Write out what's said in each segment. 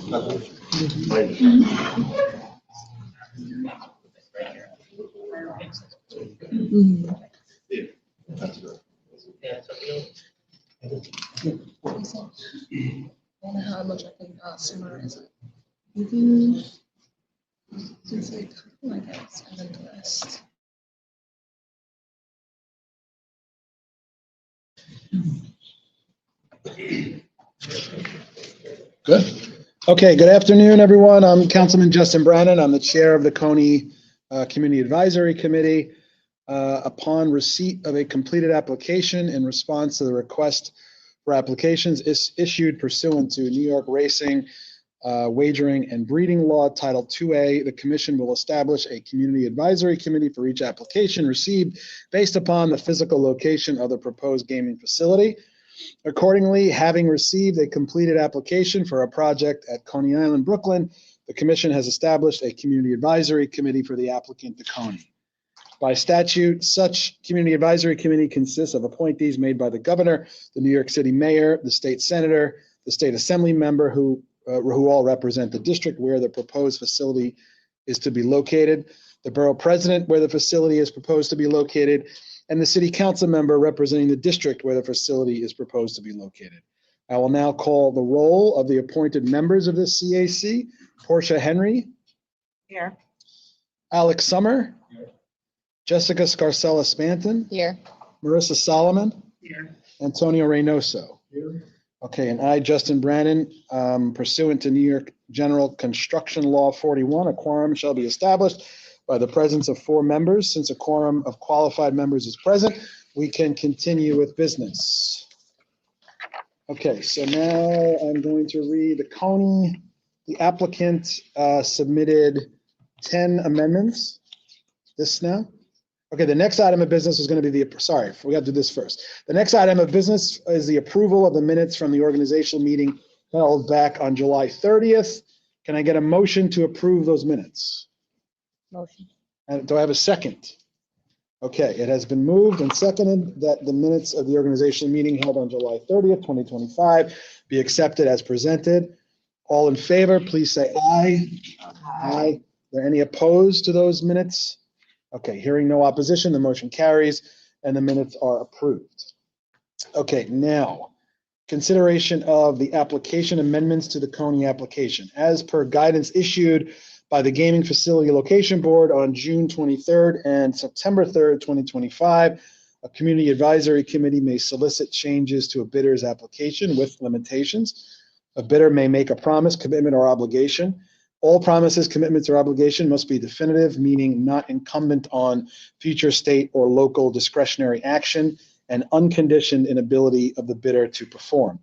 That's good. I don't know how much I can summarize it. It's like, I guess, and then the rest. Good. Okay, good afternoon, everyone. I'm Councilman Justin Brannan. I'm the chair of the Coney Community Advisory Committee. Upon receipt of a completed application in response to the request for applications is issued pursuant to New York Racing, Wagering and Breeding Law, Title 2A, the Commission will establish a Community Advisory Committee for each application received based upon the physical location of the proposed gaming facility. Accordingly, having received a completed application for a project at Coney Island, Brooklyn, the Commission has established a Community Advisory Committee for the applicant to Coney. By statute, such Community Advisory Committee consists of appointees made by the governor, the New York City mayor, the state senator, the state assembly member who all represent the district where the proposed facility is to be located, the borough president where the facility is proposed to be located, and the city council member representing the district where the facility is proposed to be located. I will now call the roll of the appointed members of this CAC. Portia Henry. Here. Alex Summer. Here. Jessica Scarcella Spanton. Here. Marissa Solomon. Here. Antonio Reynoso. Here. Okay, and I, Justin Brannan, pursuant to New York General Construction Law 41, a quorum shall be established by the presence of 4 members. Since a quorum of qualified members is present, we can continue with business. Okay, so now I'm going to read the Coney. The applicant submitted 10 amendments. This now? Okay, the next item of business is going to be sorry, we got to do this first. The next item of business is the approval of the minutes from the organizational meeting held back on July 30th. Can I get a motion to approve those minutes? Motion. And do I have a second? Okay, it has been moved and seconded that the minutes of the organizational meeting held on July 30th, 2025 be accepted as presented. All in favor, please say aye. Aye. Are there any opposed to those minutes? Okay, hearing no opposition, the motion carries and the minutes are approved. Okay, now, consideration of the application amendments to the Coney application. As per guidance issued by the Gaming Facility Location Board on June 23rd and September 3rd, 2025, a Community Advisory Committee may solicit changes to a bidder's application with limitations. A bidder may make a promise, commitment, or obligation. All promises, commitments, or obligation must be definitive, meaning not incumbent on future state or local discretionary action and unconditioned inability of the bidder to perform.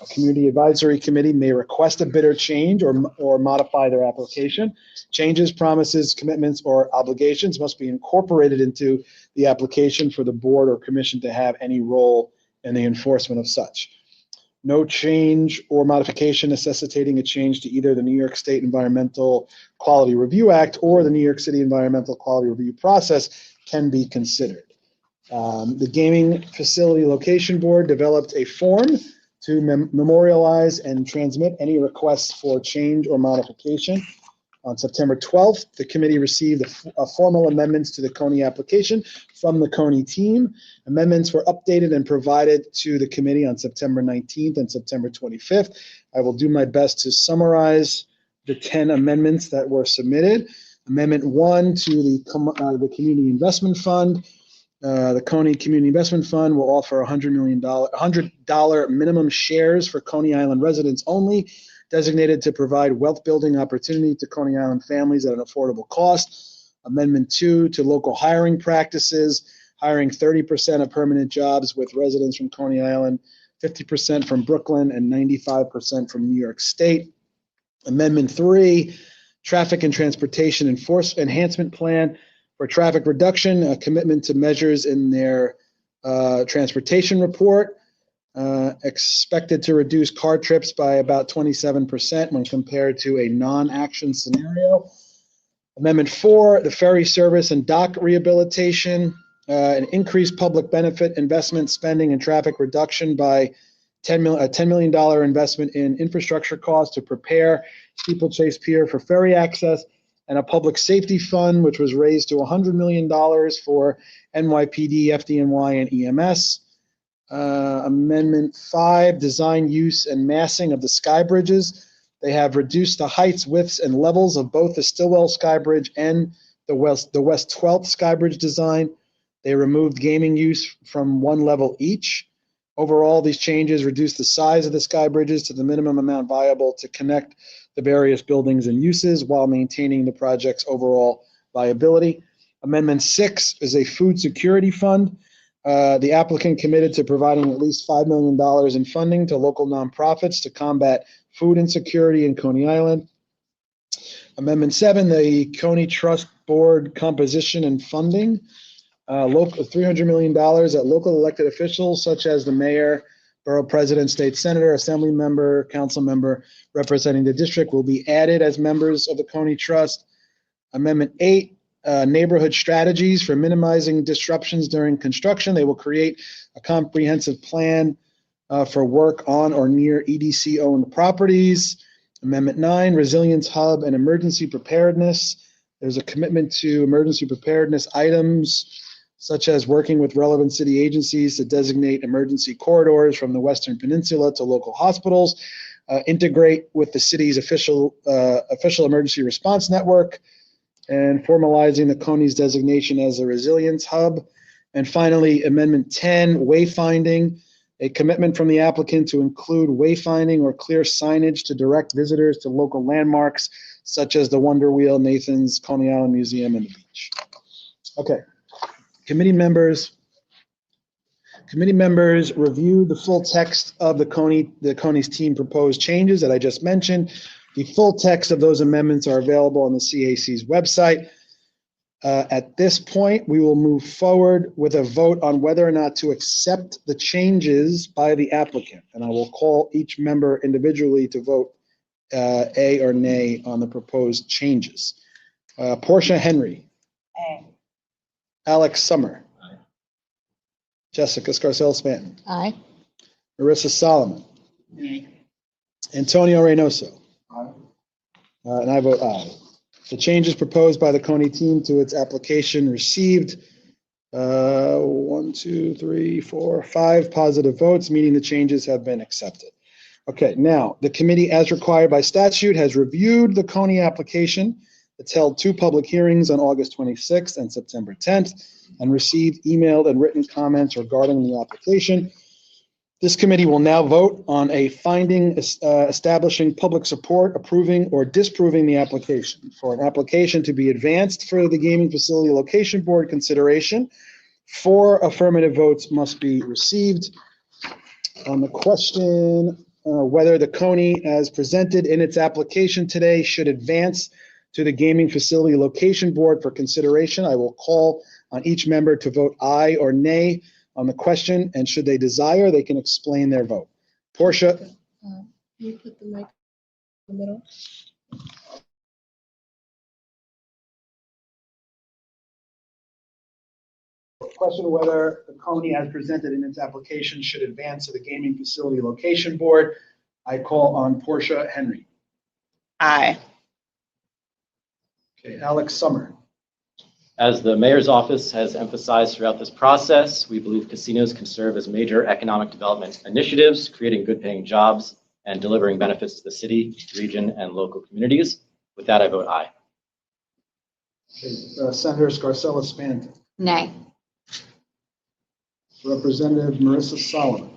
A Community Advisory Committee may request a bidder change or modify their application. Changes, promises, commitments, or obligations must be incorporated into the application for the board or commission to have any role in the enforcement of such. No change or modification necessitating a change to either the New York State Environmental Quality Review Act or the New York City Environmental Quality Review process can be considered. The Gaming Facility Location Board developed a form to memorialize and transmit any requests for change or modification. On September 12th, the committee received a formal amendments to the Coney application from the Coney team. Amendments were updated and provided to the committee on September 19th and September 25th. I will do my best to summarize the 10 amendments that were submitted. Amendment 1 to the Community Investment Fund. The Coney Community Investment Fund will offer $100 minimum shares for Coney Island residents only, designated to provide wealth building opportunity to Coney Island families at an affordable cost. Amendment 2 to local hiring practices, hiring 30% of permanent jobs with residents from Coney Island, 50% from Brooklyn, and 95% from New York State. Amendment 3, traffic and transportation enhancement plan for traffic reduction, a commitment to measures in their transportation report. Expected to reduce car trips by about 27% when compared to a non-action scenario. Amendment 4, the ferry service and dock rehabilitation, an increased public benefit investment spending and traffic reduction by $10 million investment in infrastructure costs to prepare Steeplechase Pier for ferry access, and a public safety fund, which was raised to $100 million for NYPD, FDNY, and EMS. Amendment 5, design, use, and massing of the sky bridges. They have reduced the heights, widths, and levels of both the Stillwell Sky Bridge and the West 12th Sky Bridge design. They removed gaming use from one level each. Overall, these changes reduce the size of the sky bridges to the minimum amount viable to connect the various buildings and uses while maintaining the project's overall viability. Amendment 6 is a food security fund. The applicant committed to providing at least $5 million in funding to local nonprofits to combat food insecurity in Coney Island. Amendment 7, the Coney Trust Board composition and funding. $300 million at local elected officials such as the mayor, borough president, state senator, assembly member, council member representing the district will be added as members of the Coney Trust. Amendment 8, neighborhood strategies for minimizing disruptions during construction. They will create a comprehensive plan for work on or near EDC-owned properties. Amendment 9, resilience hub and emergency preparedness. There's a commitment to emergency preparedness items, such as working with relevant city agencies to designate emergency corridors from the Western Peninsula to local hospitals, integrate with the city's official emergency response network, and formalizing the Coney's designation as a resilience hub. And finally, Amendment 10, wayfinding, a commitment from the applicant to include wayfinding or clear signage to direct visitors to local landmarks, such as the Wonder Wheel, Nathan's, Coney Island Museum, and the beach. Okay. Committee members reviewed the full text of the Coney's team proposed changes that I just mentioned. The full text of those amendments are available on the CAC's website. At this point, we will move forward with a vote on whether or not to accept the changes by the applicant. And I will call each member individually to vote A or nay on the proposed changes. Portia Henry. Aye. Alex Summer. Aye. Jessica Scarcella-Spanton. Aye. Marissa Solomon. Aye. Antonio Reynoso. Aye. And I vote aye. The changes proposed by the Coney team to its application received 5 positive votes, meaning the changes have been accepted. Okay, now, the committee, as required by statute, has reviewed the Coney application. It's held 2 public hearings on August 26th and September 10th and received emailed and written comments regarding the application. This committee will now vote on a finding establishing public support, approving or disproving the application. For an application to be advanced for the Gaming Facility Location Board consideration, 4 affirmative votes must be received. On the question whether the Coney, as presented in its application today, should advance to the Gaming Facility Location Board for consideration, I will call on each member to vote aye or nay on the question, and should they desire, they can explain their vote. Portia? Can you put the mic in the middle? Question whether the Coney, as presented in its application, should advance to the Gaming Facility Location Board. I call on Portia Henry. Aye. Okay, Alex Summer. As the mayor's office has emphasized throughout this process, we believe casinos can serve as major economic development initiatives, creating good-paying jobs and delivering benefits to the city, region, and local communities. With that, I vote aye. Okay, Senator Scarcella-Spanton. Nay. Representative Marissa Solomon.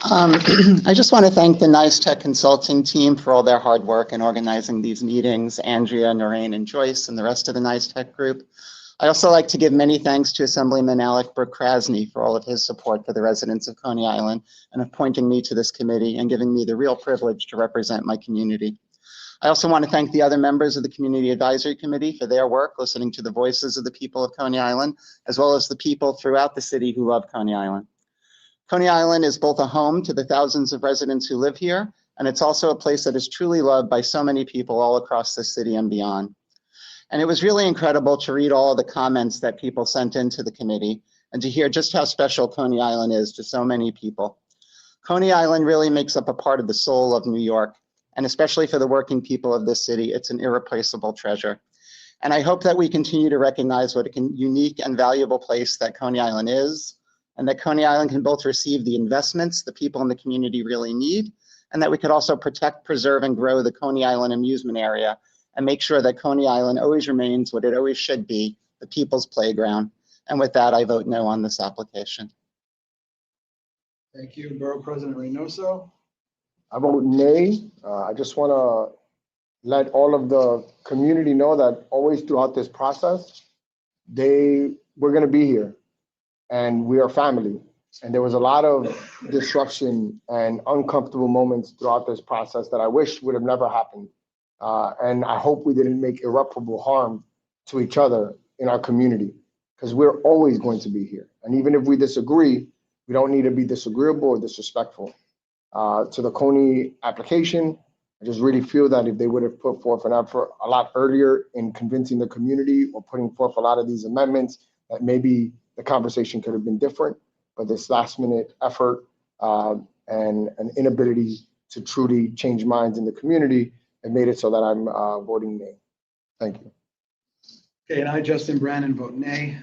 I just want to thank the Nice Tech Consulting team for all their hard work in organizing these meetings, Andrea, Noreen, and Joyce, and the rest of the Nice Tech group. I also like to give many thanks to Assemblyman Alec Burke-Krasny for all of his support for the residents of Coney Island and appointing me to this committee and giving me the real privilege to represent my community. I also want to thank the other members of the Community Advisory Committee for their work, listening to the voices of the people of Coney Island, as well as the people throughout the city who love Coney Island. Coney Island is both a home to the thousands of residents who live here, and it's also a place that is truly loved by so many people all across the city and beyond. And it was really incredible to read all of the comments that people sent into the committee and to hear just how special Coney Island is to so many people. Coney Island really makes up a part of the soul of New York, and especially for the working people of this city, it's an irreplaceable treasure. And I hope that we continue to recognize what a unique and valuable place that Coney Island is, and that Coney Island can both receive the investments the people in the community really need, and that we could also protect, preserve, and grow the Coney Island amusement area and make sure that Coney Island always remains what it always should be, the people's playground. And with that, I vote no on this application. Thank you, Borough President Reynoso. I vote nay. I just want to let all of the community know that always throughout this process, we're going to be here and we are family. And there was a lot of disruption and uncomfortable moments throughout this process that I wish would have never happened. And I hope we didn't make irreparable harm to each other in our community, because we're always going to be here. And even if we disagree, we don't need to be disagreeable or disrespectful. To the Coney application, I just really feel that if they would have put forth an effort a lot earlier in convincing the community or putting forth a lot of these amendments, that maybe the conversation could have been different. But this last minute effort and an inability to truly change minds in the community have made it so that I'm voting nay. Thank you. Okay, and I, Justin Brannan, vote nay.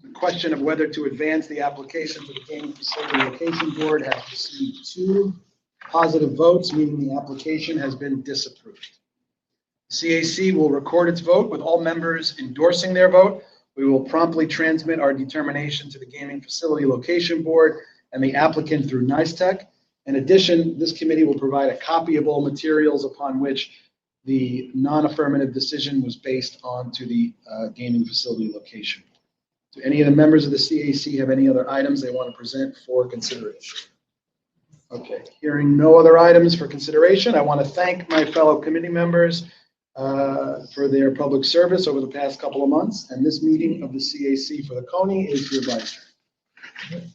The question of whether to advance the application to the Gaming Facility Location Board has received 2 positive votes, meaning the application has been disapproved. CAC will record its vote with all members endorsing their vote. We will promptly transmit our determination to the Gaming Facility Location Board and the applicant through NICETech. In addition, this committee will provide a copy of all materials upon which the non-affirmative decision was based on to the Gaming Facility Location. Do any of the members of the CAC have any other items they want to present for consideration? Okay, hearing no other items for consideration, I want to thank my fellow committee members for their public service over the past couple of months. And this meeting of the CAC for the Coney is hereby adjourned.